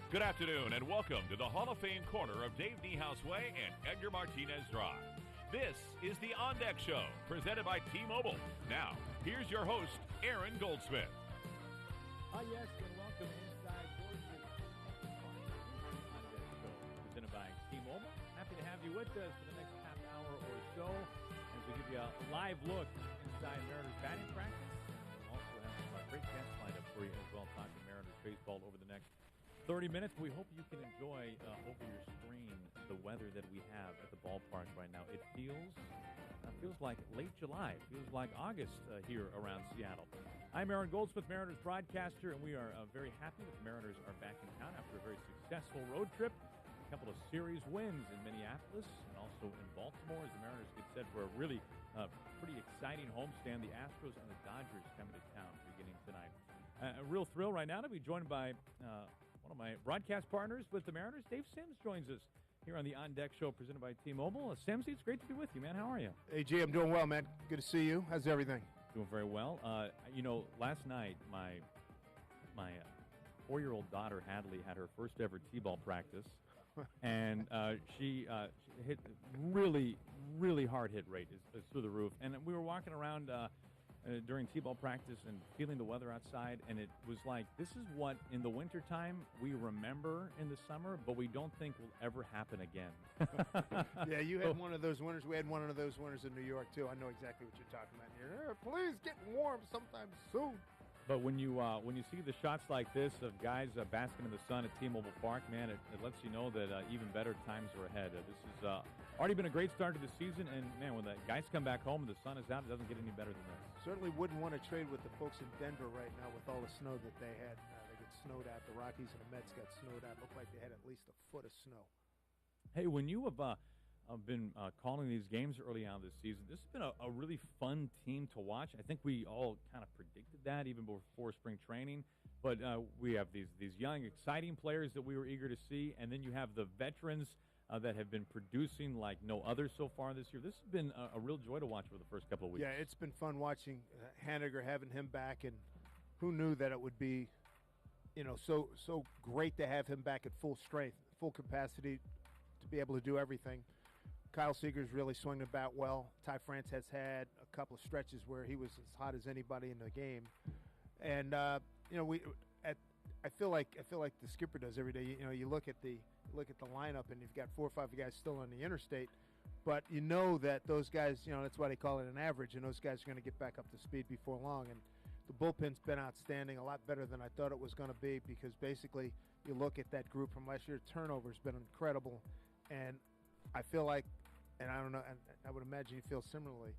Good afternoon and welcome to the Hall of Fame corner of Dave Niehaus Way and Edgar Martinez Drive. This is the On Deck Show, presented by T-Mobile. Now, here's your host, Aaron Goldsmith. Yes, and welcome inside On Deck Show, presented by T-Mobile. Happy to have you with us for the next half hour or so as we give you a live look inside Mariners batting practice. We'll also have a great guest lineup for you as well, talking Mariners baseball over the next 30 minutes. We hope you can enjoy over your screen the weather that we have at the ballpark right now. It feels like late July. It feels like August here around Seattle. I'm Aaron Goldsmith, Mariners broadcaster, and we are very happy that the Mariners are back in town after a very successful road trip. A couple of series wins in Minneapolis and also in Baltimore as the Mariners get set for a really pretty exciting homestand. The Astros and the Dodgers coming to town beginning tonight. A real thrill right now to be joined by one of my broadcast partners with the Mariners. Dave Sims joins us here on the On Deck Show presented by T-Mobile. Sims, it's great to be with you, man. How are you? Hey, G, I'm doing well, man. Good to see you. How's everything? Doing very well. Last night my 4-year-old daughter, Hadley, had her first ever T-ball practice, and she hit really, really hard hit rate is through the roof. And we were walking around during T-ball practice and feeling the weather outside, and it was like, this is what in the wintertime we remember in the summer, but we don't think will ever happen again. Yeah, you had one of those winters. We had one of those winters in New York, too. I know exactly what you're talking about here. Please get warm sometime soon. But when you see the shots like this of guys basking in the sun at T-Mobile Park, man, it lets you know that even better times are ahead. This has already been a great start to the season, and, man, when the guys come back home and the sun is out, it doesn't get any better than this. Certainly wouldn't want to trade with the folks in Denver right now with all the snow that they had. They get snowed out. The Rockies and the Mets got snowed out. Looked like they had at least a foot of snow. Hey, when you have been calling these games early on this season, this has been a really fun team to watch. I think we all kind of predicted that even before spring training. But we have these young, exciting players that we were eager to see, and then you have the veterans that have been producing like no other so far this year. This has been a real joy to watch for the first couple of weeks. Yeah, it's been fun watching Haniger, having him back, and who knew that it would be, so great to have him back at full strength, full capacity to be able to do everything. Kyle Seager's really swung the bat well. Ty France has had a couple of stretches where he was as hot as anybody in the game, and I feel like the skipper does every day. You look at the lineup and you've got 4 or 5 guys still on the interstate, but you know that those guys, that's why they call it an average, and those guys are going to get back up to speed before long. And the bullpen's been outstanding, a lot better than I thought it was going to be, because basically you look at that group from last year, turnover's been incredible, and I feel like, and I don't know, and I would imagine you feel similarly.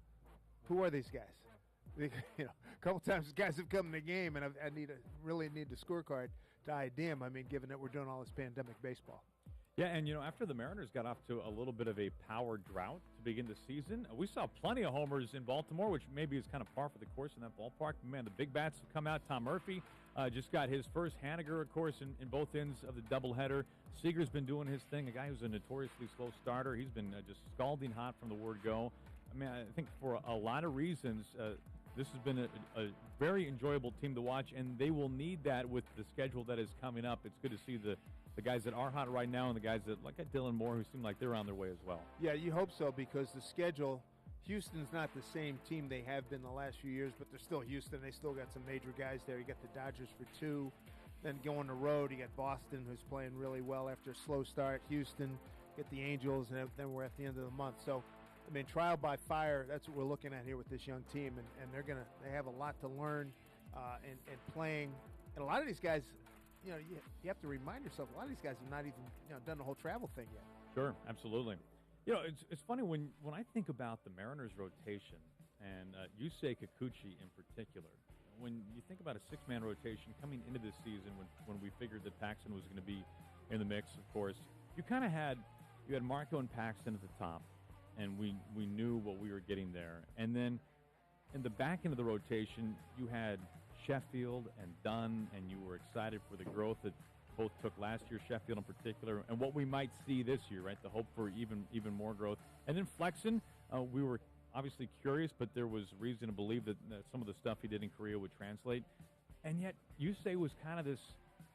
Who are these guys? A couple times guys have come in the game, and I really need the scorecard to ID them. I mean, given that we're doing all this pandemic baseball. Yeah, and after the Mariners got off to a little bit of a power drought to begin the season, we saw plenty of homers in Baltimore, which maybe is kind of par for the course in that ballpark. Man, the big bats have come out. Tom Murphy just got his first. Haniger, of course, in both ends of the doubleheader. Seager's been doing his thing. A guy who's a notoriously slow starter. He's been just scalding hot from the word go. I mean, I think for a lot of reasons, this has been a very enjoyable team to watch, and they will need that with the schedule that is coming up. It's good to see the guys that are hot right now and the guys that, like Dylan Moore, who seem like they're on their way as well. Yeah, you hope so, because the schedule, Houston's not the same team they have been the last few years, but they're still Houston. They still got some major guys there. You got the Dodgers for 2. Then going the road, you got Boston, who's playing really well after a slow start. Houston, get the Angels, and then we're at the end of the month. So, I mean, trial by fire, that's what we're looking at here with this young team, and they have a lot to learn and playing. And a lot of these guys, you have to remind yourself, a lot of these guys have not even done the whole travel thing yet. Sure, absolutely. It's funny when I think about the Mariners rotation and Yusei Kikuchi in particular. When you think about a 6-man rotation coming into this season, when we figured that Paxton was going to be in the mix, of course, you had Marco and Paxton at the top, and we knew what we were getting there. And then in the back end of the rotation, you had Sheffield and Dunn, and you were excited for the growth that both took last year, Sheffield in particular, and what we might see this year, right? The hope for even more growth. And then Flexen, we were obviously curious, but there was reason to believe that some of the stuff he did in Korea would translate. And yet, Yusei was kind of this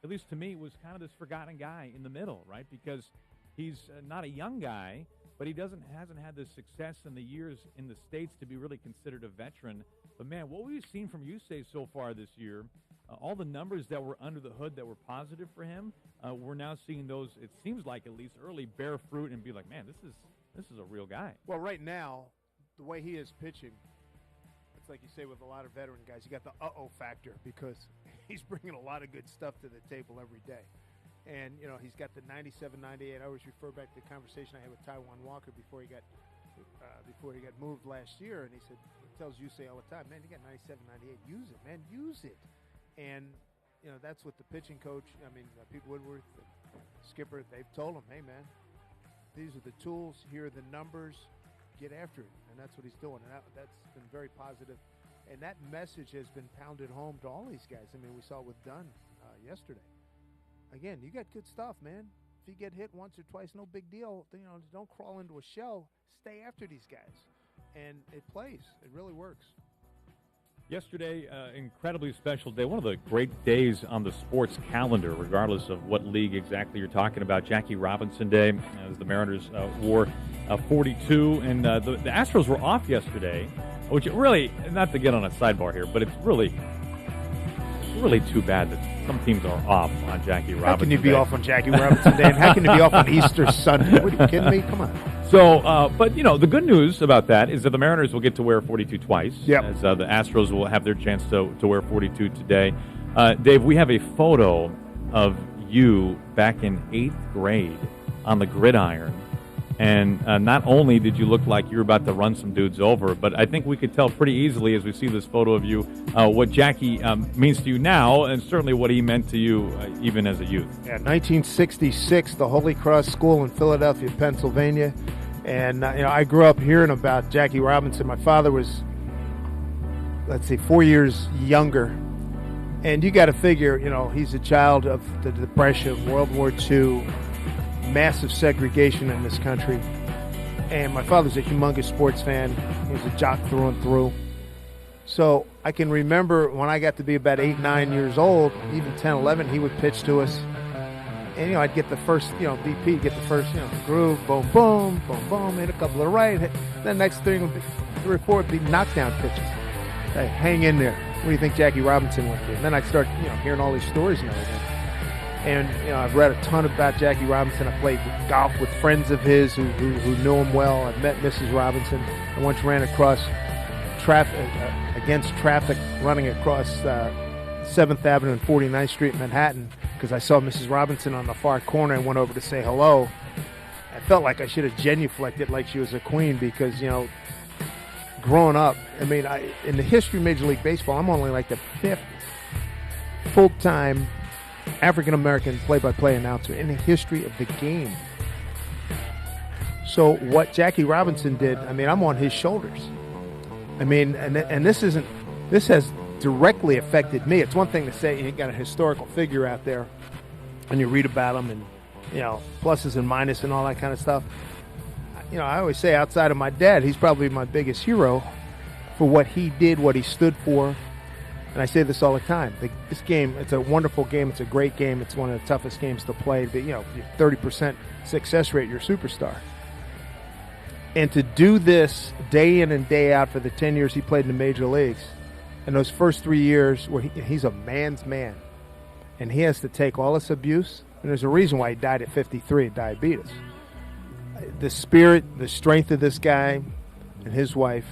at least to me, was kind of this forgotten guy in the middle, right? Because he's not a young guy, but he hasn't had the success in the years in the States to be really considered a veteran. But, man, what we've seen from Yusei so far this year, all the numbers that were under the hood that were positive for him, we're now seeing those, it seems like at least early, bear fruit and be like, man, this is a real guy. Well, right now, the way he is pitching, it's like you say with a lot of veteran guys, you got the uh-oh factor because he's bringing a lot of good stuff to the table every day. And, you know, he's got the 97, 98. I always refer back to the conversation I had with Taijuan Walker before he got moved last year. And he said, he tells Yusei all the time, man, you got 97, 98. Use it, man. Use it. And, you know, that's what the pitching coach, Pete Woodworth, the skipper, they've told him, hey, man, these are the tools. Here are the numbers. Get after it. And that's what he's doing. And that's been very positive. And that message has been pounded home to all these guys. I mean, we saw it with Dunn yesterday. Again, you got good stuff, man. If you get hit once or twice, no big deal. You know, don't crawl into a shell. Stay after these guys. And it plays. It really works. Yesterday, incredibly special day. One of the great days on the sports calendar, regardless of what league exactly you're talking about. Jackie Robinson Day, as the Mariners wore 42. And the Astros were off yesterday, which really, not to get on a sidebar here, but it's really too bad that some teams are off on Jackie Robinson Day. How can you be off on Jackie Robinson Day? And how can you be off on Easter Sunday? What, are you kidding me? Come on. So, but, you know, the good news about that is that the Mariners will get to wear 42 twice. Yep. As the Astros will have their chance to wear 42 today. Dave, we have a photo of you back in 8th grade on the gridiron. And not only did you look like you were about to run some dudes over, but I think we could tell pretty easily as we see this photo of you what Jackie means to you now, and certainly what he meant to you even as a youth. Yeah, 1966, the Holy Cross School in Philadelphia, Pennsylvania. And, I grew up hearing about Jackie Robinson. My father was, 4 years younger. And you got to figure, he's a child of the Depression, World War II, massive segregation in this country. And my father's a humongous sports fan. He was a jock through and through. So I can remember when I got to be about 8, 9 years old, even 10, 11, he would pitch to us. And, I'd get the first, BP, get the first, groove, boom, boom, boom, boom, hit a couple of right. Then next thing would be 3 or 4 would be knockdown pitches. Hey, hang in there. What do you think Jackie Robinson went through? And then I'd start, hearing all these stories and everything. And, I've read a ton about Jackie Robinson. I played golf with friends of his who knew him well. I've met Mrs. Robinson. I once ran across against traffic running across 7th Avenue and 49th Street in Manhattan because I saw Mrs. Robinson on the far corner and went over to say hello. I felt like I should have genuflected like she was a queen because, growing up, in the history of Major League Baseball, I'm only like the 5th full-time African-American play-by-play announcer in the history of the game. So what Jackie Robinson did, I'm on his shoulders. And this has directly affected me. It's one thing to say you got a historical figure out there and you read about him and, pluses and minuses and all that kind of stuff. I always say outside of my dad, he's probably my biggest hero for what he did, what he stood for. And I say this all the time. This game, it's a wonderful game. It's a great game. It's one of the toughest games to play. But, 30% success rate, you're a superstar. And to do this day in and day out for the 10 years he played in the major leagues, and those first 3 years where he's a man's man, and he has to take all this abuse, and there's a reason why he died at 53 of diabetes. The spirit, the strength of this guy and his wife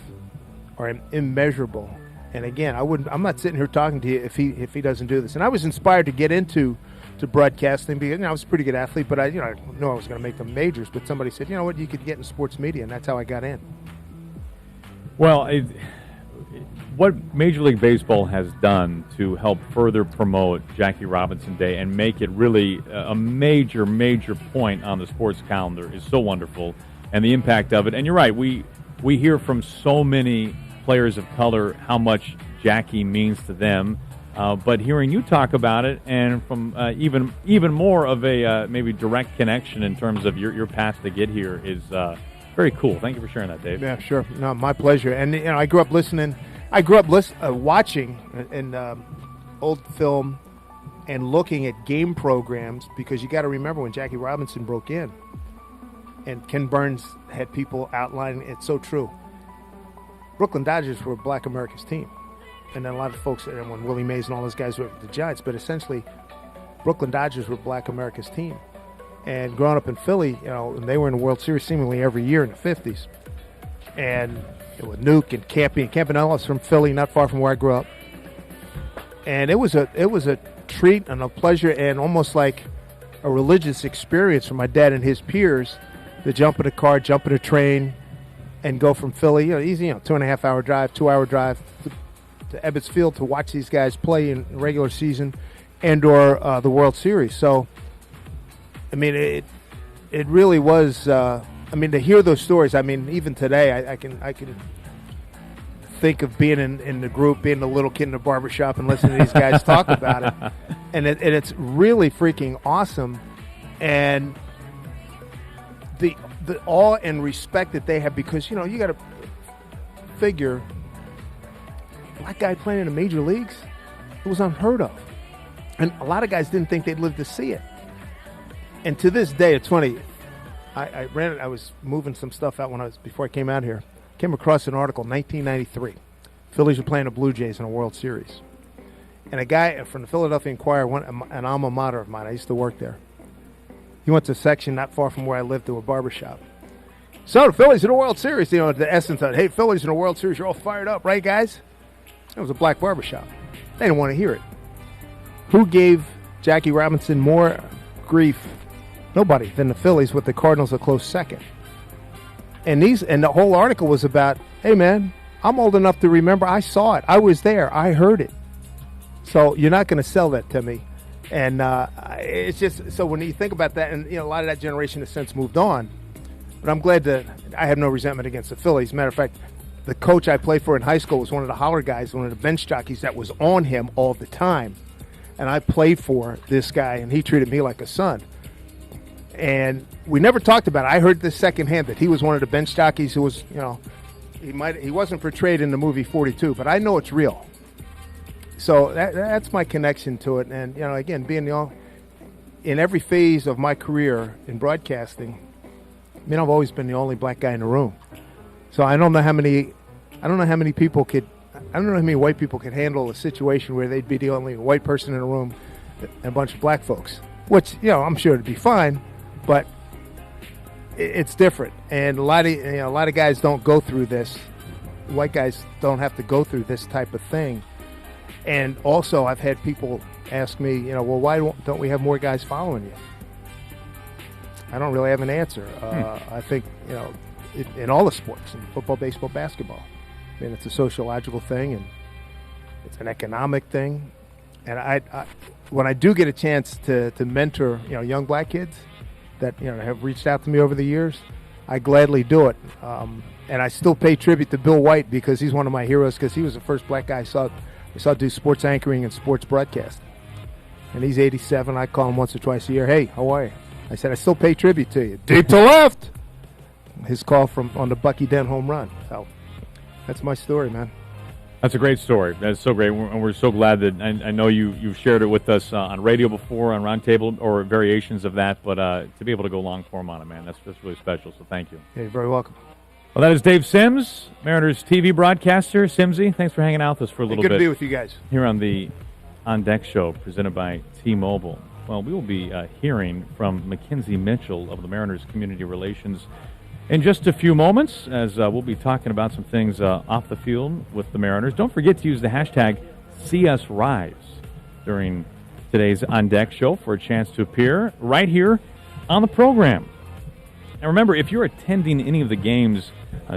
are immeasurable. And again, I'm not sitting here talking to you if he doesn't do this. And I was inspired to get into broadcasting because I was a pretty good athlete, but I knew I was going to make the majors. But somebody said, you know what, you could get in sports media, and that's how I got in. Well, what Major League Baseball has done to help further promote Jackie Robinson Day and make it really a major, major point on the sports calendar is so wonderful, and the impact of it. And you're right, we hear from so many players of color how much Jackie means to them, but hearing you talk about it and from even more of a maybe direct connection in terms of your path to get here is very cool. Thank you for sharing that, Dave. Yeah, sure. No, my pleasure. And I grew up watching in old film and looking at game programs, because you got to remember when Jackie Robinson broke in, and Ken Burns had people outlining, it's so true. Brooklyn Dodgers were Black America's team. And then a lot of folks, and when Willie Mays and all those guys were the Giants, but essentially Brooklyn Dodgers were Black America's team. And growing up in Philly, and they were in the World Series seemingly every year in the 50s. And with Nuke and Campy, and Campanella's from Philly, not far from where I grew up. And it was a treat and a pleasure and almost like a religious experience for my dad and his peers to jump in a car, jump in a train, and go from Philly, easy, 2.5 hour drive, 2 hour drive to Ebbets Field to watch these guys play in the regular season and or the World Series. So, I mean, it really was. To hear those stories. I mean, even today, I can think of being in the group, being the little kid in the barbershop and listening to these guys talk about it. And it's really freaking awesome. And the awe and respect that they have, because, you got to figure, black guy playing in the major leagues, it was unheard of. And a lot of guys didn't think they'd live to see it. And to this day, it's funny, I was moving some stuff out before I came out here. Came across an article, 1993. Phillies were playing the Blue Jays in a World Series. And a guy from the Philadelphia Inquirer, an alma mater of mine, I used to work there. He went to a section not far from where I lived to a barbershop. So the Phillies in the World Series, the essence of it. Hey, Phillies in the World Series, you're all fired up, right, guys? It was a black barbershop. They didn't want to hear it. Who gave Jackie Robinson more grief? Nobody than the Phillies, with the Cardinals a close second. And the whole article was about, hey, man, I'm old enough to remember. I saw it. I was there. I heard it. So you're not going to sell that to me. And it's just, so when you think about that, and a lot of that generation has since moved on, but I'm glad that I have no resentment against the Phillies. Matter of fact, the coach I played for in high school was one of the holler guys, one of the bench jockeys that was on him all the time. And I played for this guy, and he treated me like a son. And we never talked about it. I heard this secondhand, that he was one of the bench jockeys who was, he wasn't portrayed in the movie 42, but I know it's real. So that's my connection to it. And, again, being in every phase of my career in broadcasting, I've always been the only black guy in the room. So I don't know how many people could, I don't know how many white people could handle a situation where they'd be the only white person in the room and a bunch of black folks, which, I'm sure it'd be fine, but it's different. And a lot of guys don't go through this. White guys don't have to go through this type of thing. And also, I've had people ask me, well, why don't we have more guys following you? I don't really have an answer. I think, in all the sports, in football, baseball, basketball, it's a sociological thing, and it's an economic thing. And I when I do get a chance to mentor, young black kids that, have reached out to me over the years, I gladly do it. And I still pay tribute to Bill White, because he's one of my heroes, because he was the first black guy I saw do sports anchoring and sports broadcast. And he's 87. I call him once or twice a year. Hey, how are you? I said, I still pay tribute to you. Deep to left. His call on the Bucky Dent home run. So that's my story, man. That's a great story. That's so great. And we're so glad that I know you've shared it with us on radio before, on Roundtable, or variations of that. But to be able to go long form on it, man, that's really special. So thank you. Yeah, you're very welcome. Well, that is Dave Sims, Mariners TV broadcaster. Simsy, thanks for hanging out with us for a little bit. Good to be with you guys. Here on the On Deck Show, presented by T-Mobile. Well, we will be hearing from Mackenzie Mitchell of the Mariners Community Relations in just a few moments, as we'll be talking about some things off the field with the Mariners. Don't forget to use the hashtag #CSRise during today's On Deck Show for a chance to appear right here on the program. Now, remember, if you're attending any of the games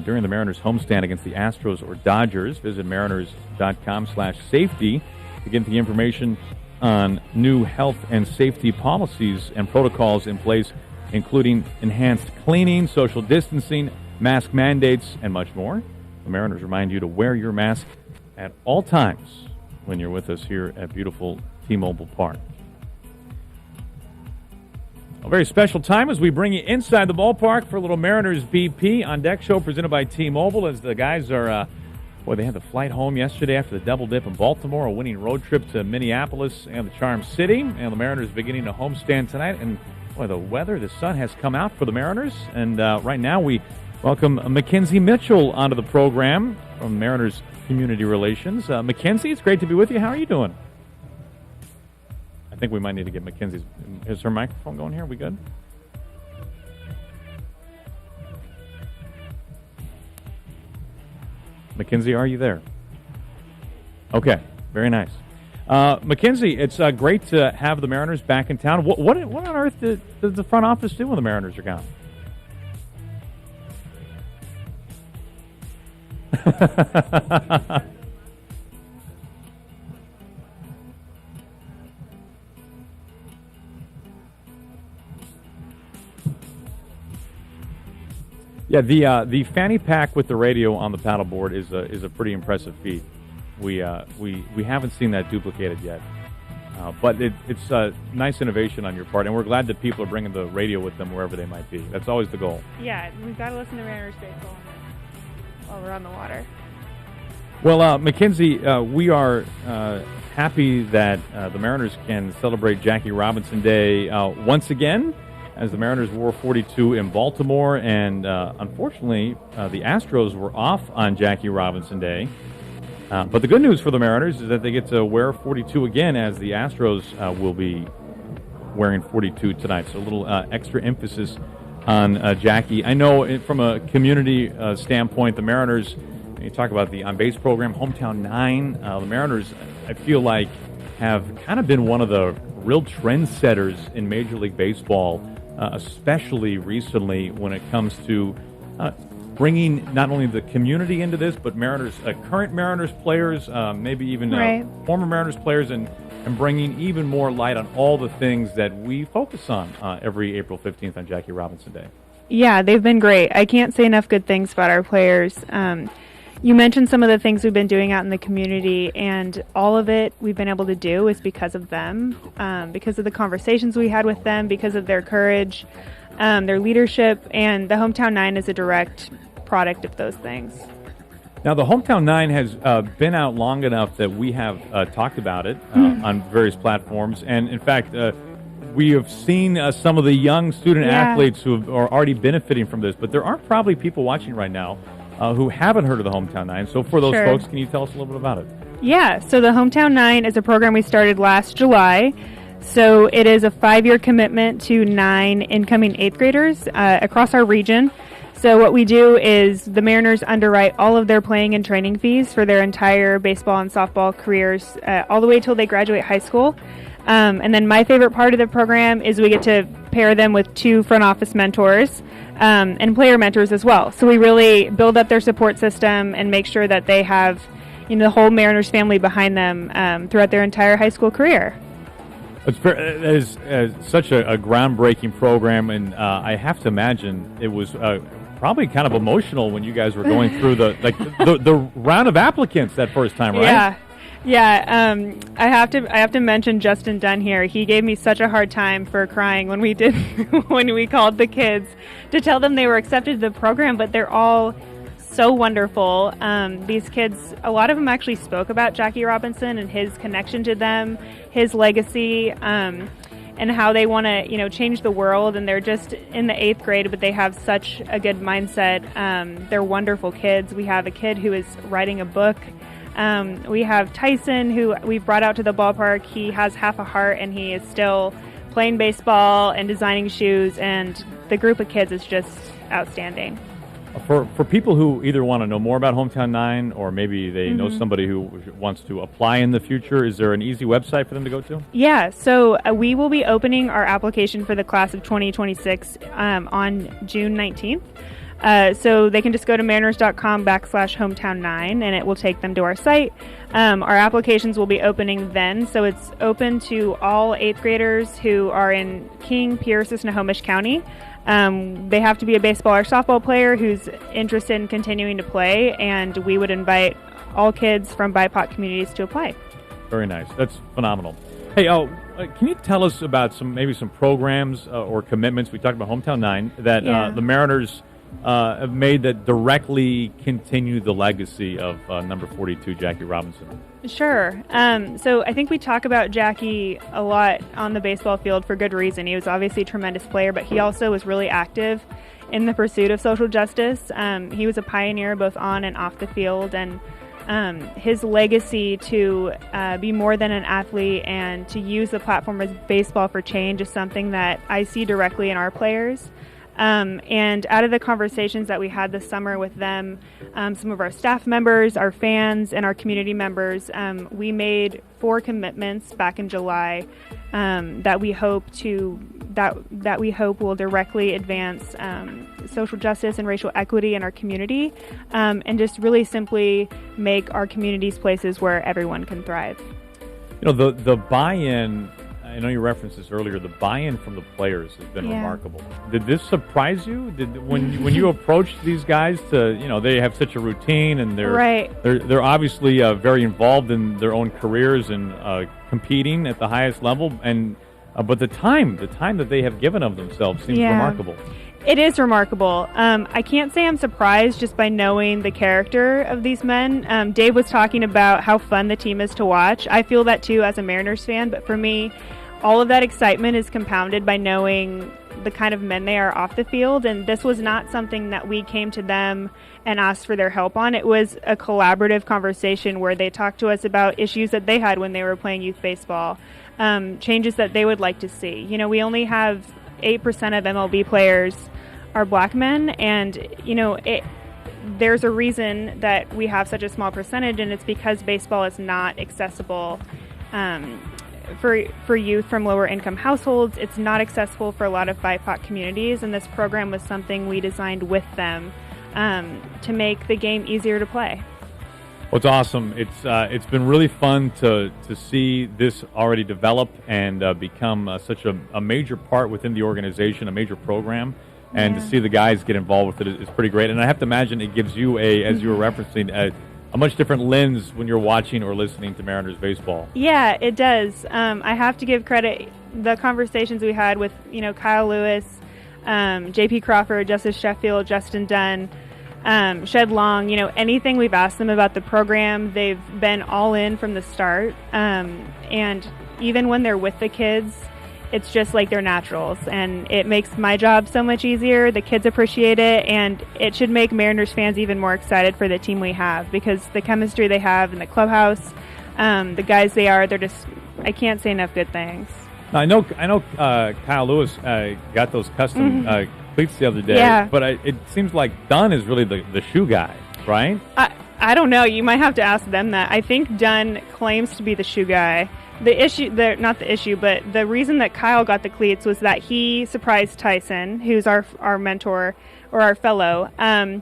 during the Mariners homestand against the Astros or Dodgers, visit mariners.com/safety to get the information on new health and safety policies and protocols in place, including enhanced cleaning, social distancing, mask mandates, and much more. The Mariners remind you to wear your mask at all times when you're with us here at beautiful T-Mobile Park. A very special time as we bring you inside the ballpark for a little Mariners BP On Deck Show presented by T-Mobile, as the guys are Boy, they had the flight home yesterday after the double dip in Baltimore, a winning road trip to Minneapolis and the Charm City. And the Mariners beginning a homestand tonight. And, boy, the weather, the sun has come out for the Mariners. And right now we welcome Mackenzie Mitchell onto the program from Mariners Community Relations. Mackenzie, it's great to be with you. How are you doing? I think we might need to get Mackenzie's. Is her microphone going here? Are we good? Mackenzie, are you there? Okay, very nice. Mackenzie, it's great to have the Mariners back in town. What on earth does the front office do when the Mariners are gone? Yeah, the fanny pack with the radio on the paddleboard is a pretty impressive feat. We haven't seen that duplicated yet, but it's a nice innovation on your part, and we're glad that people are bringing the radio with them wherever they might be. That's always the goal. Yeah, we've got to listen to Mariners baseball while we're on the water. Well, Mackenzie, we are happy that the Mariners can celebrate Jackie Robinson Day once again, as the Mariners wore 42 in Baltimore, and unfortunately, the Astros were off on Jackie Robinson Day. But the good news for the Mariners is that they get to wear 42 again, as the Astros will be wearing 42 tonight. So a little extra emphasis on Jackie. I know from a community standpoint, the Mariners, you talk about the on-base program, Hometown 9, the Mariners, I feel like, have kind of been one of the real trendsetters in Major League Baseball, especially recently when it comes to bringing not only the community into this, but Mariners, current Mariners players, maybe even former Mariners players, and bringing even more light on all the things that we focus on every April 15th on Jackie Robinson Day. Yeah, they've been great. I can't say enough good things about our players. You mentioned some of the things we've been doing out in the community, and all of it we've been able to do is because of them, because of the conversations we had with them, because of their courage, their leadership, and the Hometown 9 is a direct product of those things. Now, the Hometown 9 has been out long enough that we have talked about it on various platforms, and in fact, we have seen some of the young student athletes who are already benefiting from this, but there are probably people watching right now who haven't heard of the Hometown 9. So for those folks, can you tell us a little bit about it? Yeah, so the Hometown 9 is a program we started last July. So it is a 5-year commitment to 9 incoming 8th graders across our region. So what we do is the Mariners underwrite all of their playing and training fees for their entire baseball and softball careers all the way till they graduate high school. And then my favorite part of the program is we get to pair them with 2 front office mentors and player mentors as well. So we really build up their support system and make sure that they have, the whole Mariners family behind them throughout their entire high school career. That is such a groundbreaking program, and I have to imagine it was probably kind of emotional when you guys were going through the round of applicants that first time, right? Yeah. I have to mention Justin Dunn here. He gave me such a hard time for crying when we called the kids to tell them they were accepted to the program, but they're all so wonderful. These kids, a lot of them actually spoke about Jackie Robinson and his connection to them, his legacy, and how they want to, change the world. And they're just in the 8th grade, but they have such a good mindset. They're wonderful kids. We have a kid who is writing a book. We have Tyson, who we've brought out to the ballpark. He has half a heart, and he is still playing baseball and designing shoes, and the group of kids is just outstanding. For people who either want to know more about Hometown 9 or maybe they know somebody who wants to apply in the future, is there an easy website for them to go to? Yeah, so we will be opening our application for the class of 2026 on June 19th. So they can just go to mariners.com/hometown9, and it will take them to our site. Our applications will be opening then, so it's open to all 8th graders who are in King, Pierce, or Snohomish County. They have to be a baseball or softball player who's interested in continuing to play, and we would invite all kids from BIPOC communities to apply. Very nice. That's phenomenal. Hey, can you tell us about some programs or commitments? We talked about Hometown 9 that the Mariners have made that directly continue the legacy of number 42, Jackie Robinson? Sure. So I think we talk about Jackie a lot on the baseball field for good reason. He was obviously a tremendous player, but he also was really active in the pursuit of social justice. He was a pioneer both on and off the field, and his legacy to be more than an athlete and to use the platform as baseball for change is something that I see directly in our players. And out of the conversations that we had this summer with them, some of our staff members, our fans, and our community members, we made 4 commitments back in July that we hope will directly advance social justice and racial equity in our community, and just really simply make our communities places where everyone can thrive. You know, the buy-in, I know you referenced this earlier, the buy-in from the players has been remarkable. Did this surprise you? When you approached these guys to, they have such a routine and they're obviously very involved in their own careers and competing at the highest level, and but the time that they have given of themselves seems remarkable. It is remarkable. I can't say I'm surprised just by knowing the character of these men. Dave was talking about how fun the team is to watch. I feel that too as a Mariners fan, but for me, all of that excitement is compounded by knowing the kind of men they are off the field, and this was not something that we came to them and asked for their help on. It was a collaborative conversation where they talked to us about issues that they had when they were playing youth baseball, changes that they would like to see. We only have 8% of MLB players are black men, and there's a reason that we have such a small percentage, and it's because baseball is not accessible for youth from lower income households. It's not accessible for a lot of BIPOC communities, and this program was something we designed with them to make the game easier to play. Well, it's awesome. It's been really fun to see this already develop and become such a major part within the organization, a major program, and to see the guys get involved with it is pretty great. And I have to imagine it gives you as you were referencing, a much different lens when you're watching or listening to Mariners baseball. Yeah, it does. I have to give credit. The conversations we had with Kyle Lewis, J.P. Crawford, Justice Sheffield, Justin Dunn, Shed Long, anything we've asked them about the program, they've been all in from the start. And even when they're with the kids, it's just like they're naturals, and it makes my job so much easier. The kids appreciate it, and it should make Mariners fans even more excited for the team we have, because the chemistry they have in the clubhouse, the guys they're just, I can't say enough good things. Now, I know Kyle Lewis got those custom cleats the other day, but it seems like Dunn is really the shoe guy, right? I don't know. You might have to ask them that. I think Dunn claims to be the shoe guy. Not the issue, but the reason that Kyle got the cleats was that he surprised Tyson, who's our mentor or our fellow, and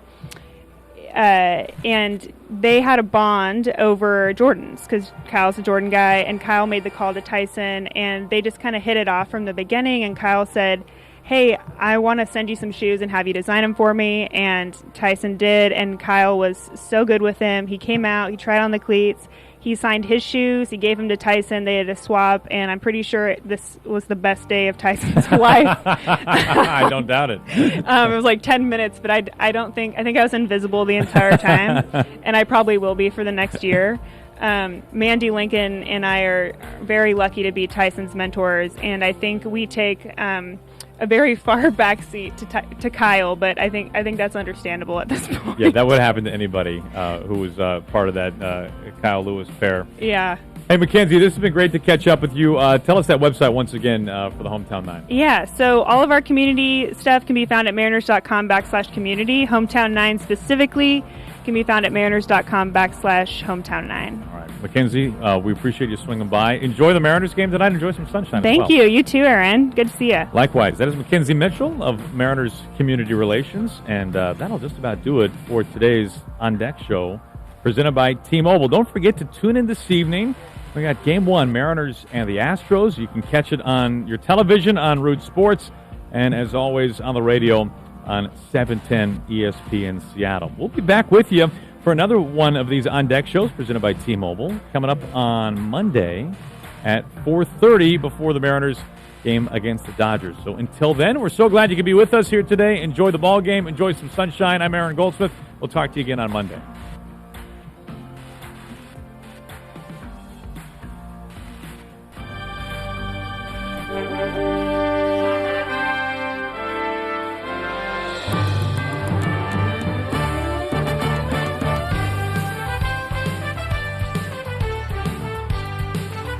they had a bond over Jordans because Kyle's a Jordan guy, and Kyle made the call to Tyson, and they just kind of hit it off from the beginning. And Kyle said, "Hey, I want to send you some shoes and have you design them for me," and Tyson did, and Kyle was so good with him. He came out, he tried on the cleats. He signed his shoes. He gave them to Tyson. They had a swap, and I'm pretty sure this was the best day of Tyson's life. I don't doubt it. It was like 10 minutes, but I think I was invisible the entire time, and I probably will be for the next year. Mandy Lincoln and I are very lucky to be Tyson's mentors, and I think we take a very far back seat to Kyle, but I think that's understandable at this point. Yeah, that would happen to anybody who was part of that Kyle Lewis pair. Yeah. Hey, Mackenzie, this has been great to catch up with you. Tell us that website once again for the Hometown 9. Yeah, so all of our community stuff can be found at mariners.com/community. Hometown 9 specifically can be found at mariners.com/hometown 9. All right, Mackenzie, we appreciate you swinging by. Enjoy the Mariners game tonight. Enjoy some sunshine. Thank you. You too, Aaron. Good to see you. Likewise. That is Mackenzie Mitchell of Mariners Community Relations, and that'll just about do it for today's On Deck show presented by T-Mobile. Don't forget to tune in this evening. We got Game 1, Mariners and the Astros. You can catch it on your television on Root Sports, and as always on the radio on 710 ESPN Seattle. We'll be back with you for another one of these On Deck shows presented by T-Mobile coming up on Monday at 4:30 before the Mariners game against the Dodgers. So until then, we're so glad you could be with us here today. Enjoy the ball game. Enjoy some sunshine. I'm Aaron Goldsmith. We'll talk to you again on Monday.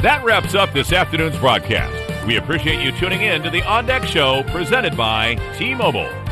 That wraps up this afternoon's broadcast. We appreciate you tuning in to the On Deck Show presented by T-Mobile.